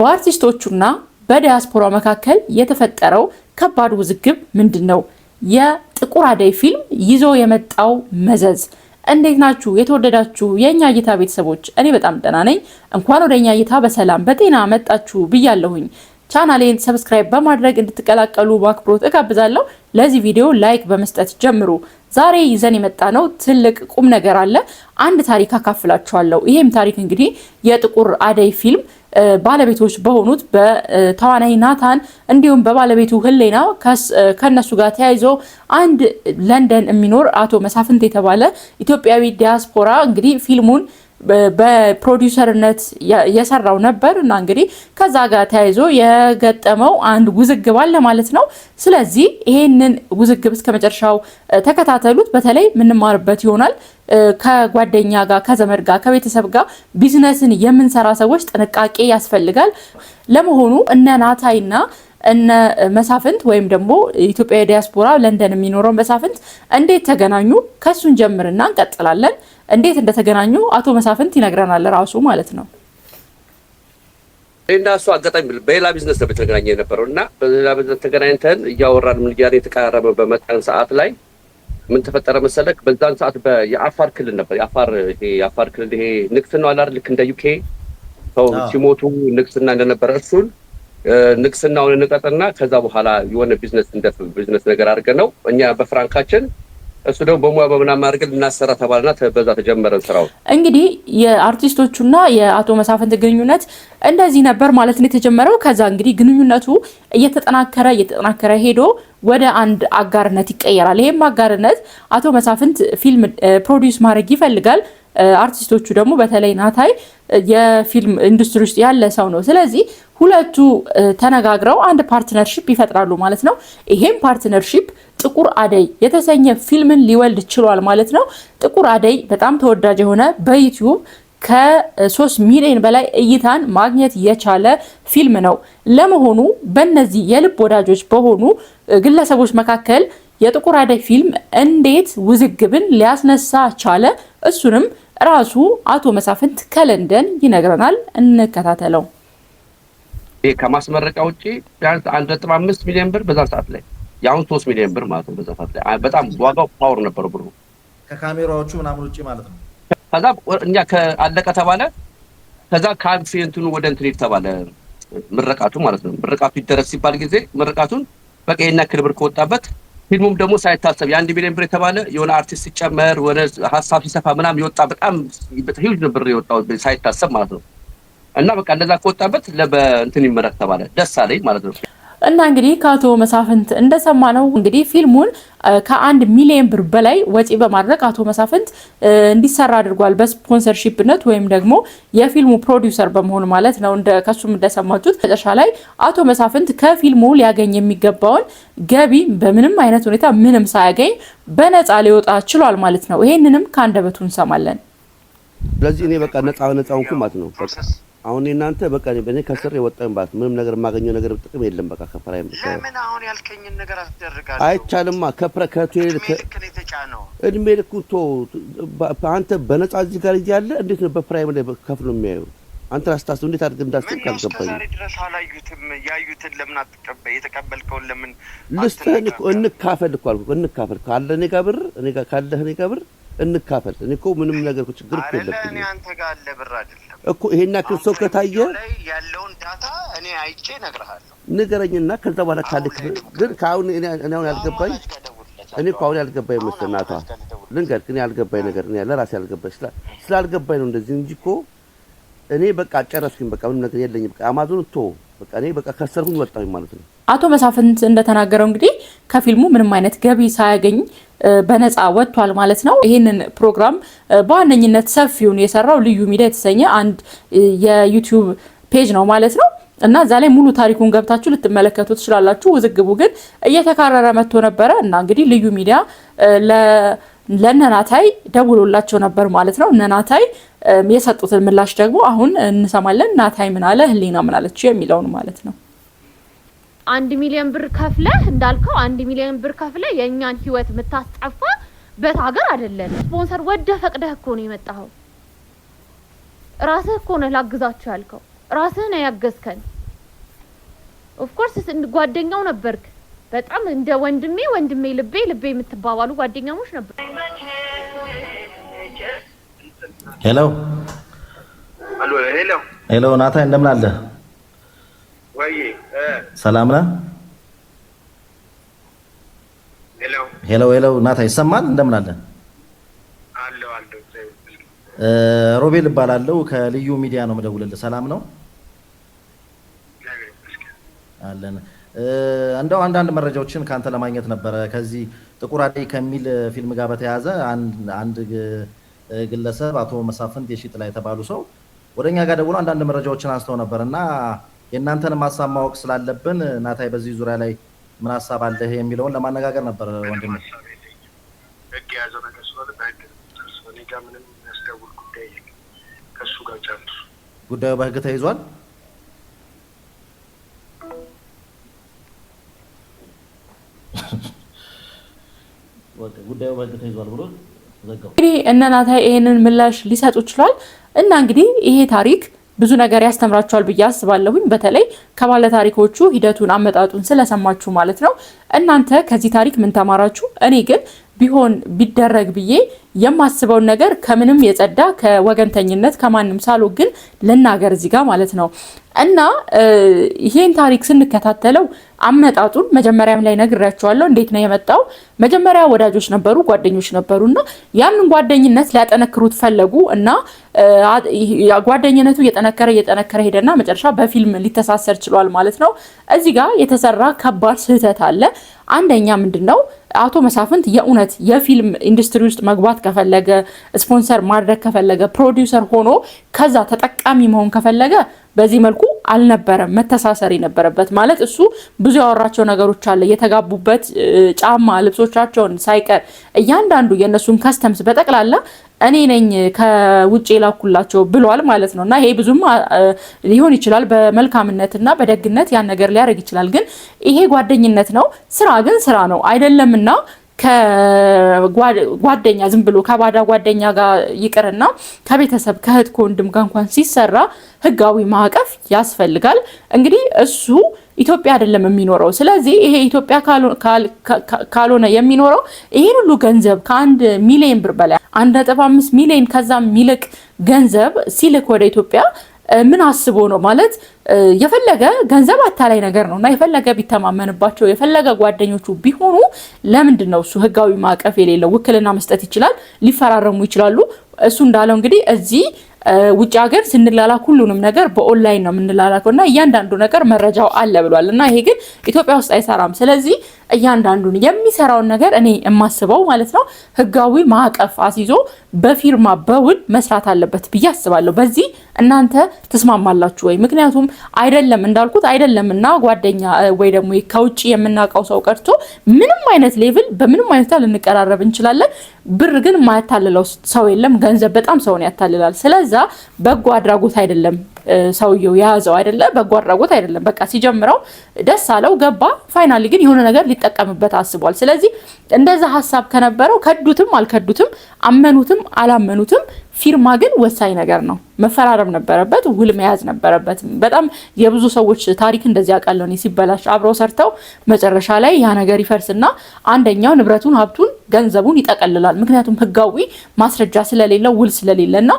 በአርቲስቶቹና በዲያስፖራ መካከል የተፈጠረው ከባድ ውዝግብ ምንድነው? የጥቁር አደይ ፊልም ይዞ የመጣው መዘዝ። እንዴት ናችሁ የተወደዳችሁ የኛ እይታ ቤተሰቦች? እኔ በጣም ደህና ነኝ። እንኳን ወደኛ እይታ በሰላም በጤና መጣችሁ ብያለሁኝ። ቻናሌን ሰብስክራይብ በማድረግ እንድትቀላቀሉ በአክብሮት እጋብዛለሁ። ለዚህ ቪዲዮ ላይክ በመስጠት ጀምሩ። ዛሬ ይዘን የመጣነው ትልቅ ቁም ነገር አለ። አንድ ታሪክ አካፍላችኋለሁ። ይሄም ታሪክ እንግዲህ የጥቁር አደይ ፊልም ባለቤቶች በሆኑት በተዋናይ ናታን እንዲሁም በባለቤቱ ህሌና ከነሱ ጋር ተያይዞ አንድ ለንደን የሚኖር አቶ መሳፍንት የተባለ ኢትዮጵያዊ ዲያስፖራ እንግዲህ ፊልሙን በፕሮዲዩሰርነት የሰራው ነበር እና እንግዲህ ከዛ ጋር ተያይዞ የገጠመው አንድ ውዝግብ አለ ማለት ነው። ስለዚህ ይሄንን ውዝግብ እስከመጨረሻው ተከታተሉት። በተለይ ምንማርበት ይሆናል። ከጓደኛ ጋር፣ ከዘመድ ጋር፣ ከቤተሰብ ጋር ቢዝነስን የምንሰራ ሰዎች ጥንቃቄ ያስፈልጋል። ለመሆኑ እነ ናታይና እነ መሳፍንት ወይም ደግሞ ኢትዮጵያ ዲያስፖራ ለንደን የሚኖረው መሳፍንት እንዴት ተገናኙ? ከሱን ጀምርና እንቀጥላለን። እንዴት እንደተገናኙ አቶ መሳፍንት ይነግረናል ራሱ ማለት ነው። እና እሱ አጋጣሚ በሌላ ቢዝነስ ነው የተገናኘ የነበረው እና በሌላ ቢዝነስ ተገናኝተን እያወራን ምን እያለ የተቃረበ በመጣን ሰዓት ላይ ምን ተፈጠረ መሰለክ? በዛን ሰዓት የአፋር ክልል ነበር። የአፋር ክልል ይሄ ንግስናው አለ አይደል? ልክ እንደ ዩኬ ሰው ሲሞቱ ንግስና እንደነበረ እሱን ንግስናውን እንቀጥና ከዛ በኋላ የሆነ ቢዝነስ ነገር አድርገን ነው እኛ በፍራንካችን እሱ ደግሞ በሙያ በምናምን አድርገን እናሰራ ተባለና በዛ ተጀመረ ስራው። እንግዲህ የአርቲስቶቹና የአቶ መሳፍንት ግንኙነት እንደዚህ ነበር ማለት ነው የተጀመረው። ከዛ እንግዲህ ግንኙነቱ እየተጠናከረ ሄዶ ወደ አንድ አጋርነት ይቀየራል። ይሄም አጋርነት አቶ መሳፍንት ፊልም ፕሮዲዩስ ማድረግ ይፈልጋል። አርቲስቶቹ ደግሞ በተለይ ናታይ የፊልም ኢንዱስትሪ ውስጥ ያለ ሰው ነው። ስለዚህ ሁለቱ ተነጋግረው አንድ ፓርትነርሺፕ ይፈጥራሉ ማለት ነው። ይሄም ፓርትነርሺፕ ጥቁር አደይ የተሰኘ ፊልምን ሊወልድ ችሏል ማለት ነው። ጥቁር አደይ በጣም ተወዳጅ የሆነ በዩቲዩብ ከ3 ሚሊዮን በላይ እይታን ማግኘት የቻለ ፊልም ነው። ለመሆኑ በእነዚህ የልብ ወዳጆች በሆኑ ግለሰቦች መካከል የጥቁር አደይ ፊልም እንዴት ውዝግብን ሊያስነሳ ቻለ? እሱንም ራሱ አቶ መሳፍንት ከለንደን ይነግረናል። እንከታተለው። ከማስመረቂያ ውጪ ቢያንስ 1.5 ሚሊዮን ብር በዛ ሰዓት ላይ ያሁን 3 ሚሊዮን ብር ማለት ነው። በዛ ሰዓት ላይ በጣም ዋጋው ፓወር ነበር ብሩ ከካሜራዎቹ ምናምን ውጪ ማለት ነው። ከዛ እኛ ከአለቀ ተባለ። ከዛ ካንፊንቱን ወደ እንትን ተባለ ምርቃቱ ማለት ነው። ምርቃቱ ይደረስ ሲባል ጊዜ ምርቃቱን በቃ የና ክብር ከወጣበት ፊልሙም ደግሞ ሳይታሰብ የ1 ሚሊዮን ብር የተባለ የሆነ አርቲስት ሲጨመር ወደ ሀሳብ ሲሰፋ ምናምን ይወጣ በጣም ሂውጅ ብር የወጣው ሳይታሰብ ማለት ነው። እና በቃ እንደዛ ከወጣበት ለበእንትን ይመረቅ ተባለ። ደስ አለኝ ማለት ነው። እና እንግዲህ ከአቶ መሳፍንት እንደሰማነው እንግዲህ ፊልሙን ከ1 ሚሊዮን ብር በላይ ወጪ በማድረግ አቶ መሳፍንት እንዲሰራ አድርጓል። በስፖንሰርሺፕነት ወይም ደግሞ የፊልሙ ፕሮዲውሰር በመሆን ማለት ነው። ከሱም እንደሰማችሁት መጨረሻ ላይ አቶ መሳፍንት ከፊልሙ ሊያገኝ የሚገባውን ገቢ በምንም አይነት ሁኔታ ምንም ሳያገኝ በነፃ ሊወጣ ችሏል ማለት ነው። ይሄንንም ከአንደበቱ እንሰማለን። ስለዚህ እኔ በቃ ነፃውንኩ ማለት ነው። በቃ አሁን እናንተ በቃ በእኔ ከስር የወጣኝ ባስ ምንም ነገር የማገኘው ነገር ጥቅም የለም። በቃ ከፍራይም ለምን አሁን ያልከኝን ነገር አስደርጋለሁ? አይቻልማ። ከፕረከቱ እድሜ ልክ አንተ በነፃ እዚህ ጋር እያለ እንዴት ነው በፕራይም ላይ ከፍሎ የሚያዩ? አንተ አስታስብ እንዴት አድርገህ እንዳስብ ካልገባኝ ዛሬ ድረስ አላዩትም። ያዩትን ለምን አትቀበል? የተቀበልከውን ለምን ልስተን እንካፈል እኮ አልኩ። እንካፈል ካለ እኔ ጋር ብር እኔ ጋር ካለህ እኔ ጋር ብር እንካፈል። እኔ እኮ ምንም ነገር ችግር እኮ የለብኝም። እኔ አንተ ጋር አለ ብር አይደለም እኮ ይሄን ያክል ሰው ከታየ ያለውን ዳታ እኔ አይቼ እነግርሃለሁ። ንገረኝና ከዛ በኋላ ካለ ግን ካሁን እኔ አሁን ያልገባኝ እኔ እኮ አሁን ያልገባኝ መስናታ ልንገርህ። እኔ ያልገባኝ ነገር እኔ ለራሴ ያልገባኝ ስላልገባኝ ነው እንደዚህ እንጂ እኮ እኔ በቃ ጨረስኩኝ። በቃ ምንም ነገር የለኝም። በቃ አማዞን በቃ እኔ በቃ ከሰርኩኝ ወጣሁኝ ማለት ነው። አቶ መሳፍንት እንደተናገረው እንግዲህ ከፊልሙ ምንም አይነት ገቢ ሳያገኝ በነፃ ወጥቷል ማለት ነው። ይሄንን ፕሮግራም በዋነኝነት ሰፊውን የሰራው ልዩ ሚዲያ የተሰኘ አንድ የዩቲዩብ ፔጅ ነው ማለት ነው። እና እዛ ላይ ሙሉ ታሪኩን ገብታችሁ ልትመለከቱ ትችላላችሁ። ውዝግቡ ግን እየተካረረ መጥቶ ነበረ እና እንግዲህ ልዩ ሚዲያ ለነናታይ ደውሎላቸው ነበር ማለት ነው። ነናታይ የሰጡትን ምላሽ ደግሞ አሁን እንሰማለን። ናታይ ምን አለ፣ ህሊና ምን አለች የሚለውን ማለት ነው። 1 ሚሊዮን ብር ከፍለህ እንዳልከው 1 ሚሊዮን ብር ከፍለህ የኛን ህይወት የምታስጠፋበት ሀገር አይደለም። ስፖንሰር ወደህ ፈቅደህ እኮ ነው የመጣኸው። ራስህ እኮ ነው ላግዛችሁ ያልከው። ራስህ ነው ያገዝከን። ኦፍ ኮርስ ጓደኛው ነበርክ በጣም እንደ ወንድሜ ልቤ የምትባባሉ ጓደኛሞች ነበር። ሄሎ ሄሎ ናታይ እንደምን አለ? ወይ ሰላም ነህ? ሄሎ ናታይ ይሰማል? እንደምን አለ? ሮቤል እባላለሁ ከልዩ ሚዲያ ነው የምደውልልህ። ሰላም ነው አለን። እንደው አንዳንድ መረጃዎችን ካንተ ለማግኘት ነበረ። ከዚህ ጥቁር አደይ ከሚል ፊልም ጋር በተያያዘ አንድ ግለሰብ አቶ መሳፍንት የሺጥላ የተባሉ ሰው ወደኛ ጋር ደውሎ አንዳንድ መረጃዎችን አንስተው ነበርና የእናንተን ሀሳብ ማወቅ ስላለብን ናታይ በዚህ ዙሪያ ላይ ምን ሀሳብ አለህ የሚለውን ለማነጋገር ነበር ወንድሜ። ህግ ያዘው ነገር ስለሆነ በህግ እኔ ጋር ምንም ያስደውል ጉዳይ የለም። ከሱ ጋር ጨርሱ። ጉዳዩ በህግ ተይዟል። ጉዳዩ በህግ ተይዟል ብሎ ዘጋው። እንግዲህ እነ ናታይ ይሄንን ምላሽ ሊሰጡ ይችላል እና እንግዲህ ይሄ ታሪክ ብዙ ነገር ያስተምራችኋል ብዬ አስባለሁኝ። በተለይ ከባለ ታሪኮቹ ሂደቱን አመጣጡን ስለሰማችሁ ማለት ነው። እናንተ ከዚህ ታሪክ ምን ተማራችሁ? እኔ ግን ቢሆን ቢደረግ ብዬ የማስበውን ነገር ከምንም የጸዳ ከወገንተኝነት ከማንም ሳልወግን ልናገር እዚህ ጋር ማለት ነው። እና ይሄን ታሪክ ስንከታተለው አመጣጡን መጀመሪያም ላይ ነግራችኋለሁ። እንዴት ነው የመጣው? መጀመሪያ ወዳጆች ነበሩ፣ ጓደኞች ነበሩና ያንን ጓደኝነት ሊያጠነክሩት ፈለጉ እና ጓደኝነቱ እየጠነከረ ሄደና መጨረሻ በፊልም ሊተሳሰር ችሏል ማለት ነው። እዚህ ጋር የተሰራ ከባድ ስህተት አለ። አንደኛ ምንድነው አቶ መሳፍንት የእውነት የፊልም ኢንዱስትሪ ውስጥ መግባት ከፈለገ ስፖንሰር ማድረግ ከፈለገ ፕሮዲውሰር ሆኖ ከዛ ተጠቃሚ መሆን ከፈለገ በዚህ መልኩ አልነበረም መተሳሰር የነበረበት። ማለት እሱ ብዙ ያወራቸው ነገሮች አለ የተጋቡበት ጫማ ልብሶቻቸውን ሳይቀር እያንዳንዱ የነሱን ከስተምስ በጠቅላላ እኔ ነኝ ከውጪ ላኩላቸው ብሏል ማለት ነውና ይሄ ብዙም ሊሆን ይችላል በመልካምነትና በደግነት ያን ነገር ሊያደርግ ይችላል። ግን ይሄ ጓደኝነት ነው፣ ስራ ግን ስራ ነው አይደለምና ከጓደኛ ዝም ብሎ ከባዳ ጓደኛ ጋር ይቅርና ከቤተሰብ ከእህት ከወንድም ጋር እንኳን ሲሰራ ህጋዊ ማዕቀፍ ያስፈልጋል። እንግዲህ እሱ ኢትዮጵያ አይደለም የሚኖረው። ስለዚህ ይሄ ኢትዮጵያ ካልሆነ የሚኖረው ይሄን ሁሉ ገንዘብ ከ1 ሚሊዮን ብር በላይ 1.5 ሚሊዮን ከዛም ሚልቅ ገንዘብ ሲልክ ወደ ኢትዮጵያ ምን አስቦ ነው ማለት የፈለገ ገንዘብ አታላይ ነገር ነውና የፈለገ ቢተማመንባቸው የፈለገ ጓደኞቹ ቢሆኑ ለምንድን ነው እሱ ህጋዊ ማዕቀፍ የሌለው? ውክልና መስጠት ይችላል፣ ሊፈራረሙ ይችላሉ። እሱ እንዳለው እንግዲህ እዚህ ውጭ ሀገር ስንላላክ ሁሉንም ነገር በኦንላይን ነው የምንላላከውና እያንዳንዱ ነገር መረጃው አለ ብሏልና ይሄ ግን ኢትዮጵያ ውስጥ አይሰራም። ስለዚህ እያንዳንዱን የሚሰራውን ነገር እኔ የማስበው ማለት ነው ህጋዊ ማዕቀፍ አስይዞ በፊርማ በውል መስራት አለበት ብዬ አስባለሁ። በዚህ እናንተ ተስማማላችሁ ወይ? ምክንያቱም አይደለም እንዳልኩት አይደለምና ጓደኛ ወይ ደግሞ ከውጪ የምናውቀው ሰው ቀርቶ ምንም አይነት ሌቭል በምንም አይነት ልንቀራረብ እንችላለን። ብር ግን ማያታልለው ሰው የለም። ገንዘብ በጣም ሰውን ያታልላል። ስለዚህ በጎ አድራጎት አይደለም ሰውየው ያዘው አይደለ? በጎ አድራጎት አይደለም። በቃ ሲጀምረው ደስ አለው ገባ። ፋይናሊ ግን የሆነ ነገር ሊጠቀምበት አስቧል። ስለዚህ እንደዛ ሀሳብ ከነበረው ከዱትም አልከዱትም አመኑትም አላመኑትም ፊርማ ግን ወሳኝ ነገር ነው። መፈራረም ነበረበት፣ ውል መያዝ ነበረበት። በጣም የብዙ ሰዎች ታሪክ እንደዚህ አቃለው ነው። ሲበላሽ አብረው ሰርተው መጨረሻ ላይ ያ ነገር ይፈርስና አንደኛው ንብረቱን፣ ሀብቱን፣ ገንዘቡን ይጠቀልላል። ምክንያቱም ህጋዊ ማስረጃ ስለሌለው ውል ስለሌለና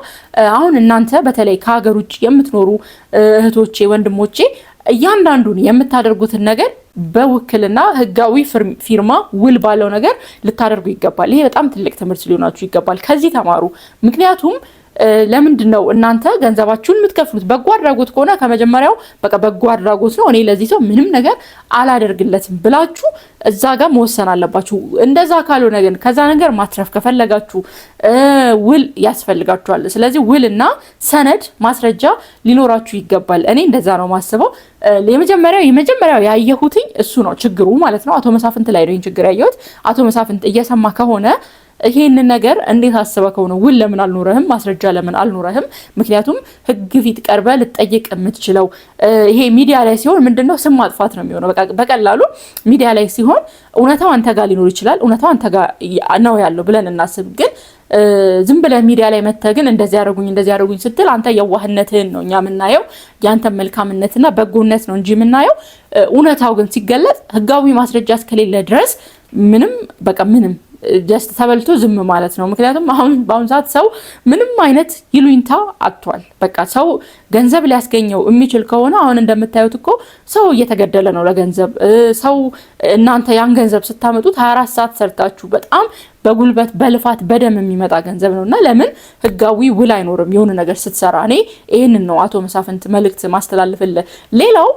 አሁን እናንተ በተለይ ከሀገር ውጭ የምትኖሩ እህቶቼ፣ ወንድሞቼ እያንዳንዱን የምታደርጉትን ነገር በውክልና ህጋዊ ፊርማ ውል ባለው ነገር ልታደርጉ ይገባል። ይሄ በጣም ትልቅ ትምህርት ሊሆናችሁ ይገባል። ከዚህ ተማሩ። ምክንያቱም ለምንድን ነው እናንተ ገንዘባችሁን የምትከፍሉት? በጎ አድራጎት ከሆነ ከመጀመሪያው በቃ በጎ አድራጎት ነው፣ እኔ ለዚህ ሰው ምንም ነገር አላደርግለትም ብላችሁ እዛ ጋር መወሰን አለባችሁ። እንደዛ ካልሆነ ግን ከዛ ነገር ማትረፍ ከፈለጋችሁ ውል ያስፈልጋችኋል። ስለዚህ ውልና ሰነድ ማስረጃ ሊኖራችሁ ይገባል። እኔ እንደዛ ነው ማስበው። የመጀመሪያው ያየሁትኝ እሱ ነው ችግሩ ማለት ነው። አቶ መሳፍንት ላይ ነው ችግር ያየሁት። አቶ መሳፍንት እየሰማ ከሆነ ይሄንን ነገር እንዴት አስበከው ነው? ውል ለምን አልኖረህም? ማስረጃ ለምን አልኖረህም? ምክንያቱም ህግ ፊት ቀርበ ልትጠይቅ የምትችለው ይሄ ሚዲያ ላይ ሲሆን ምንድነው ስም ማጥፋት ነው የሚሆነው። በቀላሉ ሚዲያ ላይ ሲሆን እውነታው አንተ ጋር ሊኖር ይችላል፣ እውነታው አንተ ጋር ነው ያለው ብለን እናስብ። ግን ዝም ብለህ ሚዲያ ላይ መተህ ግን እንደዚህ ያደርጉኝ ስትል አንተ የዋህነትህን ነው እኛ የምናየው፣ ያንተ መልካምነትና በጎነት ነው እንጂ የምናየው። እውነታው ግን ሲገለጽ ህጋዊ ማስረጃ እስከሌለ ድረስ ምንም ጀስት ተበልቶ ዝም ማለት ነው። ምክንያቱም በአሁን ሰዓት ሰው ምንም አይነት ይሉኝታ አጥቷል። በቃ ሰው ገንዘብ ሊያስገኘው የሚችል ከሆነ አሁን እንደምታዩት እኮ ሰው እየተገደለ ነው ለገንዘብ። ሰው እናንተ ያን ገንዘብ ስታመጡት 24 ሰዓት ሰርታችሁ በጣም በጉልበት በልፋት በደም የሚመጣ ገንዘብ ነውና ለምን ህጋዊ ውል አይኖርም የሆነ ነገር ስትሰራ? እኔ ይሄንን ነው አቶ መሳፍንት መልእክት ማስተላለፍልህ። ሌላው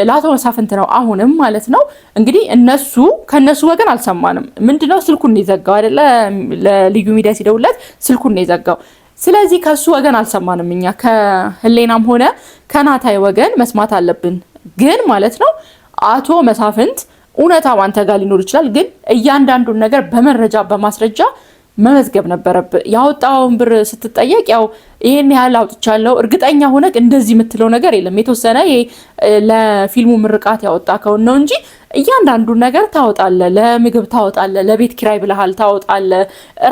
ለአቶ መሳፍንት ነው አሁንም ማለት ነው እንግዲህ ከነሱ ወገን አልሰማንም። ምንድነው ስልኩን ይዘጋው አይደለ? ለልዩ ሚዲያ ሲደውለት ስልኩን ይዘጋው። ስለዚህ ከሱ ወገን አልሰማንም። እኛ ከህሌናም ሆነ ከናታይ ወገን መስማት አለብን። ግን ማለት ነው አቶ መሳፍንት እውነታው አንተ ጋር ሊኖር ይችላል፣ ግን እያንዳንዱን ነገር በመረጃ በማስረጃ መመዝገብ ነበረብህ። ያወጣውን ብር ስትጠየቅ ያው ይሄን ያህል አውጥቻለሁ እርግጠኛ ሆነህ እንደዚህ የምትለው ነገር የለም። የተወሰነ ለፊልሙ ምርቃት ያወጣከው ነው እንጂ እያንዳንዱን ነገር ታወጣለህ። ለምግብ ታወጣለህ፣ ለቤት ኪራይ ብለሃል ታወጣለህ።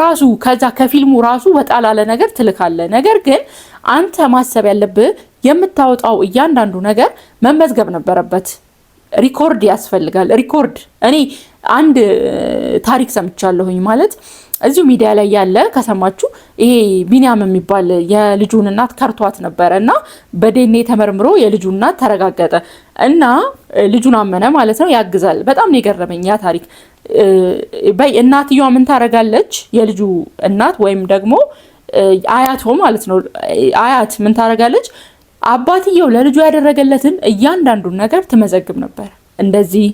ራሱ ከዛ ከፊልሙ ራሱ ወጣ ላለ ነገር ትልካለህ። ነገር ግን አንተ ማሰብ ያለብህ የምታወጣው እያንዳንዱ ነገር መመዝገብ ነበረበት። ሪኮርድ ያስፈልጋል። ሪኮርድ እኔ አንድ ታሪክ ሰምቻለሁኝ ማለት እዚሁ ሚዲያ ላይ ያለ ከሰማችሁ ይሄ ቢኒያም የሚባል የልጁን እናት ከርቷት ነበረ እና በዴኔ ተመርምሮ የልጁ እናት ተረጋገጠ እና ልጁን አመነ ማለት ነው። ያግዛል። በጣም ነው የገረመኝ ያ ታሪክ። እናትየዋ ምን ታረጋለች? የልጁ እናት ወይም ደግሞ አያቶ ማለት ነው አያት ምን ታረጋለች? አባትየው ለልጁ ያደረገለትን እያንዳንዱን ነገር ትመዘግብ ነበር። እንደዚህ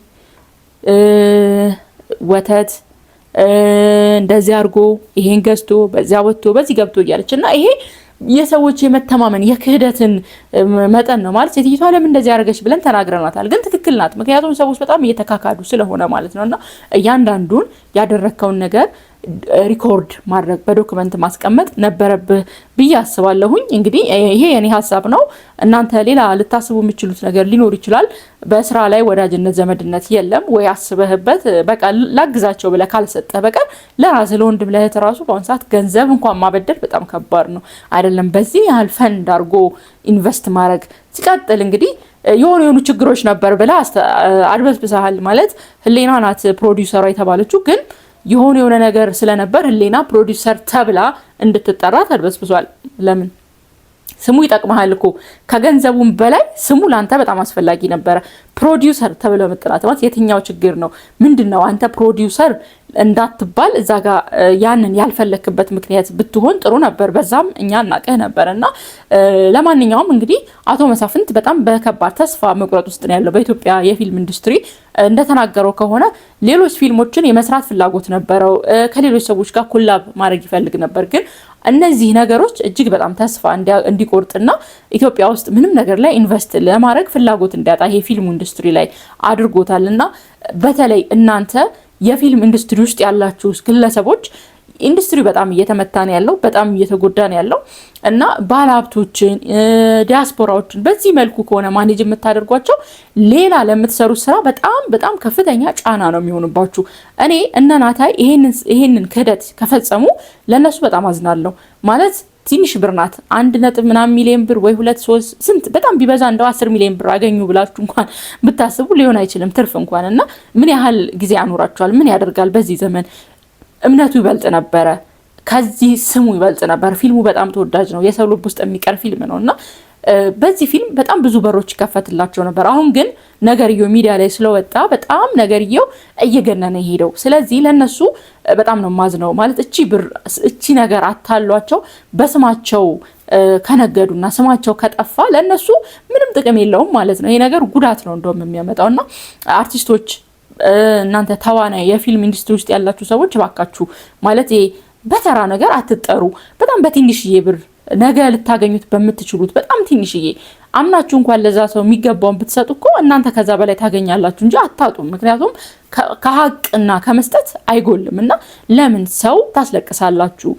ወተት እንደዚህ አድርጎ ይሄን ገዝቶ በዚያ ወጥቶ በዚህ ገብቶ እያለች እና ይሄ የሰዎች የመተማመን የክህደትን መጠን ነው ማለት ሴትዮዋ ለምን እንደዚህ ያደረገች ብለን ተናግረናታል። ግን ትክክል ናት። ምክንያቱም ሰዎች በጣም እየተካካዱ ስለሆነ ማለት ነውና እያንዳንዱን ያደረከውን ነገር ሪኮርድ ማድረግ በዶክመንት ማስቀመጥ ነበረብህ ብዬ አስባለሁኝ። እንግዲህ ይሄ የኔ ሀሳብ ነው። እናንተ ሌላ ልታስቡ የምትችሉት ነገር ሊኖር ይችላል። በስራ ላይ ወዳጅነት ዘመድነት የለም ወይ አስበህበት በቃ ላግዛቸው ብለህ ካልሰጠህ በቀር ለራስህ ለወንድም ለእህት ራሱ በአሁን ሰዓት ገንዘብ እንኳን ማበደር በጣም ከባድ ነው አይደለም? በዚህ ያህል ፈንድ አድርጎ ኢንቨስት ማድረግ ሲቀጥል እንግዲህ የሆኑ ችግሮች ነበር ብለህ አድበስብሰሃል ማለት ህሌና ናት ፕሮዲውሰሯ የተባለችው ግን የሆነ ነገር ስለነበር ህሌና ፕሮዲውሰር ተብላ እንድትጠራ ተድበስብሷል። ለምን ስሙ ይጠቅማል እኮ ከገንዘቡም በላይ ስሙ ላንተ በጣም አስፈላጊ ነበር። ፕሮዲውሰር ተብሎ መጥራት ማለት የትኛው ችግር ነው? ምንድነው አንተ ፕሮዲውሰር እንዳትባል እዛ ጋር ያንን ያልፈለክበት ምክንያት ብትሆን ጥሩ ነበር። በዛም እኛ እናቀህ ነበርና ለማንኛውም እንግዲህ አቶ መሳፍንት በጣም በከባድ ተስፋ መቁረጥ ውስጥ ነው ያለው በኢትዮጵያ የፊልም ኢንዱስትሪ። እንደተናገረው ከሆነ ሌሎች ፊልሞችን የመስራት ፍላጎት ነበረው። ከሌሎች ሰዎች ጋር ኮላብ ማድረግ ይፈልግ ነበር። ግን እነዚህ ነገሮች እጅግ በጣም ተስፋ እንዲቆርጥና ኢትዮጵያ ውስጥ ምንም ነገር ላይ ኢንቨስት ለማድረግ ፍላጎት እንዲያጣ ይሄ ፊልም ኢንዱስትሪ ላይ አድርጎታልና በተለይ እናንተ የፊልም ኢንዱስትሪ ውስጥ ያላችሁ ግለሰቦች ኢንዱስትሪ በጣም እየተመታ ነው ያለው፣ በጣም እየተጎዳ ነው ያለው እና ባለሀብቶችን ዲያስፖራዎችን በዚህ መልኩ ከሆነ ማኔጅ የምታደርጓቸው ሌላ ለምትሰሩት ስራ በጣም በጣም ከፍተኛ ጫና ነው የሚሆንባችሁ። እኔ እነ ናታይ ይሄንን ክህደት ከፈጸሙ ለነሱ በጣም አዝናለሁ ማለት ትንሽ ብር ናት 1 ሚሊዮን ብር ወይ 2-3 ስንት በጣም ቢበዛ እንደው 10 ሚሊዮን ብር አገኙ ብላችሁ እንኳን ብታስቡ ሊሆን አይችልም ትርፍ እንኳን እና ምን ያህል ጊዜ ያኖራቸዋል? ምን ያደርጋል? በዚህ ዘመን እምነቱ ይበልጥ ነበረ፣ ከዚህ ስሙ ይበልጥ ነበር። ፊልሙ በጣም ተወዳጅ ነው፣ የሰው ልብ ውስጥ የሚቀር ፊልም ነውና በዚህ ፊልም በጣም ብዙ በሮች ይከፈትላቸው ነበር። አሁን ግን ነገርየው ሚዲያ ላይ ስለወጣ በጣም ነገርየው እየገነነ ሄደው። ስለዚህ ለነሱ በጣም ነው ማዝነው ማለት እቺ ነገር አታሏቸው በስማቸው ከነገዱና ስማቸው ከጠፋ ለነሱ ምንም ጥቅም የለውም ማለት ነው። ይሄ ነገር ጉዳት ነው እንደውም የሚያመጣውና አርቲስቶች እናንተ ተዋናይ የፊልም ኢንዱስትሪ ውስጥ ያላችሁ ሰዎች ባካችሁ ማለት በተራ ነገር አትጠሩ። በጣም በትንሽዬ ብር ነገ ልታገኙት በምትችሉት በጣም ትንሽዬ አምናችሁ እንኳን ለዛ ሰው የሚገባውን ብትሰጡ እኮ እናንተ ከዛ በላይ ታገኛላችሁ እንጂ አታጡም። ምክንያቱም ከሀቅና ከመስጠት አይጎልም። እና ለምን ሰው ታስለቅሳላችሁ?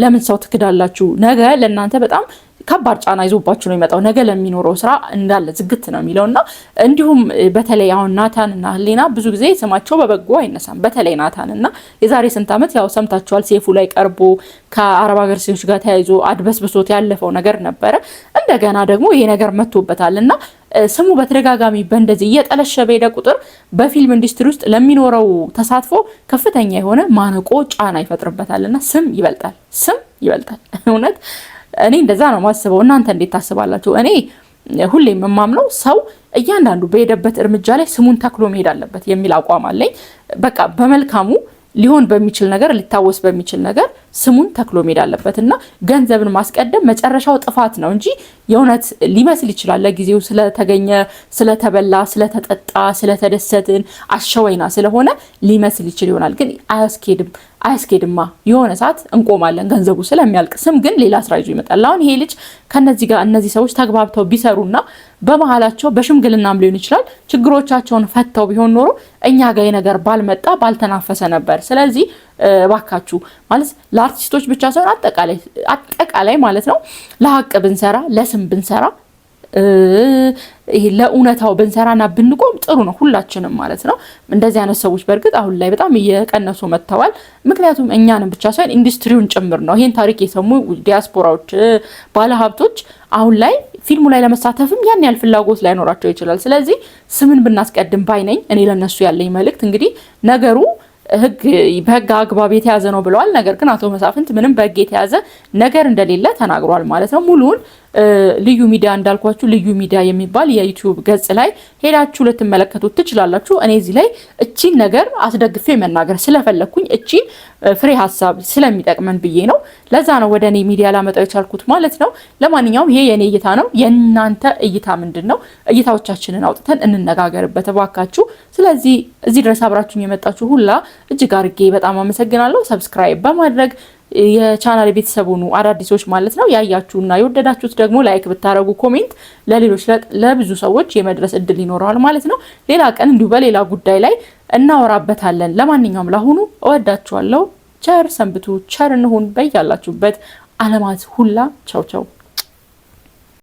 ለምን ሰው ትክዳላችሁ? ነገ ለእናንተ በጣም ከባድ ጫና ይዞባችሁ ነው የሚመጣው። ነገ ለሚኖረው ስራ እንዳለ ዝግት ነው የሚለውና እንዲሁም በተለይ አሁን ናታን እና ህሊና ብዙ ጊዜ ስማቸው በበጎ አይነሳም። በተለይ ናታን እና የዛሬ ስንት ዓመት ያው ሰምታችኋል፣ ሴፉ ላይ ቀርቦ ከአረብ ሀገር ሴቶች ጋር ተያይዞ አድበስብሶት ያለፈው ነገር ነበረ። እንደገና ደግሞ ይሄ ነገር መጥቶበታልና ስሙ በተደጋጋሚ በእንደዚህ እየጠለሸ በሄደ ቁጥር በፊልም ኢንዱስትሪ ውስጥ ለሚኖረው ተሳትፎ ከፍተኛ የሆነ ማነቆ ጫና ይፈጥርበታልና ስም ይበልጣል፣ ስም ይበልጣል። እውነት እኔ እንደዛ ነው ማስበው። እናንተ እንዴት ታስባላችሁ? እኔ ሁሌም የማምነው ሰው እያንዳንዱ በሄደበት እርምጃ ላይ ስሙን ተክሎ መሄድ አለበት የሚል አቋም አለኝ። በቃ በመልካሙ ሊሆን በሚችል ነገር ሊታወስ በሚችል ነገር ስሙን ተክሎ መሄድ አለበት እና ገንዘብን ማስቀደም መጨረሻው ጥፋት ነው እንጂ የእውነት ሊመስል ይችላል ለጊዜው ስለተገኘ፣ ስለተበላ፣ ስለተጠጣ፣ ስለተደሰትን አሸወይና ስለሆነ ሊመስል ይችል ይሆናል። ግን አያስኬድማ። የሆነ ሰዓት እንቆማለን ገንዘቡ ስለሚያልቅ። ስም ግን ሌላ ስራ ይዞ ይመጣል። አሁን ይሄ ልጅ ከነዚህ ጋር እነዚህ ሰዎች ተግባብተው ቢሰሩና በመሀላቸው በሽምግልናም ሊሆን ይችላል ችግሮቻቸውን ፈተው ቢሆን ኖሮ እኛ ጋር የነገር ባልመጣ ባልተናፈሰ ነበር። ስለዚህ ባካችሁ ማለት ለአርቲስቶች ብቻ ሳይሆን አጠቃላይ ማለት ነው ለሀቅ ብንሰራ፣ ለስም ብንሰራ፣ ለእውነታው ብንሰራና ብንቆም ጥሩ ነው ሁላችንም ማለት ነው። እንደዚህ አይነት ሰዎች በእርግጥ አሁን ላይ በጣም እየቀነሱ መጥተዋል። ምክንያቱም እኛንም ብቻ ሳይሆን ኢንዱስትሪውን ጭምር ነው። ይሄን ታሪክ የሰሙ ዲያስፖራዎች፣ ባለሀብቶች አሁን ላይ ፊልሙ ላይ ለመሳተፍም ያን ያህል ፍላጎት ላይኖራቸው ይችላል። ስለዚህ ስምን ብናስቀድም ባይነኝ እኔ ለነሱ ያለኝ መልእክት እንግዲህ ነገሩ በህግ አግባብ የተያዘ ነው ብለዋል። ነገር ግን አቶ መሳፍንት ምንም በህግ የተያዘ ነገር እንደሌለ ተናግሯል ማለት ነው። ሙሉውን ልዩ ሚዲያ እንዳልኳችሁ ልዩ ሚዲያ የሚባል የዩቲዩብ ገጽ ላይ ሄዳችሁ ልትመለከቱት ትችላላችሁ። እኔ እዚህ ላይ እቺን ነገር አስደግፌ መናገር ስለፈለኩኝ እቺን ፍሬ ሀሳብ ስለሚጠቅመን ብዬ ነው። ለዛ ነው ወደ እኔ ሚዲያ ላመጣው የቻልኩት ማለት ነው። ለማንኛውም ይሄ የኔ እይታ ነው። የእናንተ እይታ ምንድን ነው? እይታዎቻችንን አውጥተን እንነጋገርበት እባካችሁ። ስለዚህ እዚህ ድረስ አብራችሁኝ የመጣችሁ ሁላ እጅግ አርጌ በጣም አመሰግናለሁ። ሰብስክራይብ በማድረግ የቻናል ቤተሰብ ሁኑ፣ አዳዲሶች ማለት ነው። ያያችሁና የወደዳችሁት ደግሞ ላይክ ብታረጉ፣ ኮሜንት ለሌሎች ለብዙ ሰዎች የመድረስ እድል ይኖረዋል ማለት ነው። ሌላ ቀን እንዲሁ በሌላ ጉዳይ ላይ እናወራበታለን። ለማንኛውም ላሁኑ እወዳችኋለሁ። ቸር ሰንብቱ፣ ቸር እንሁን። በያላችሁበት አለማት ሁላ ቻው ቻው።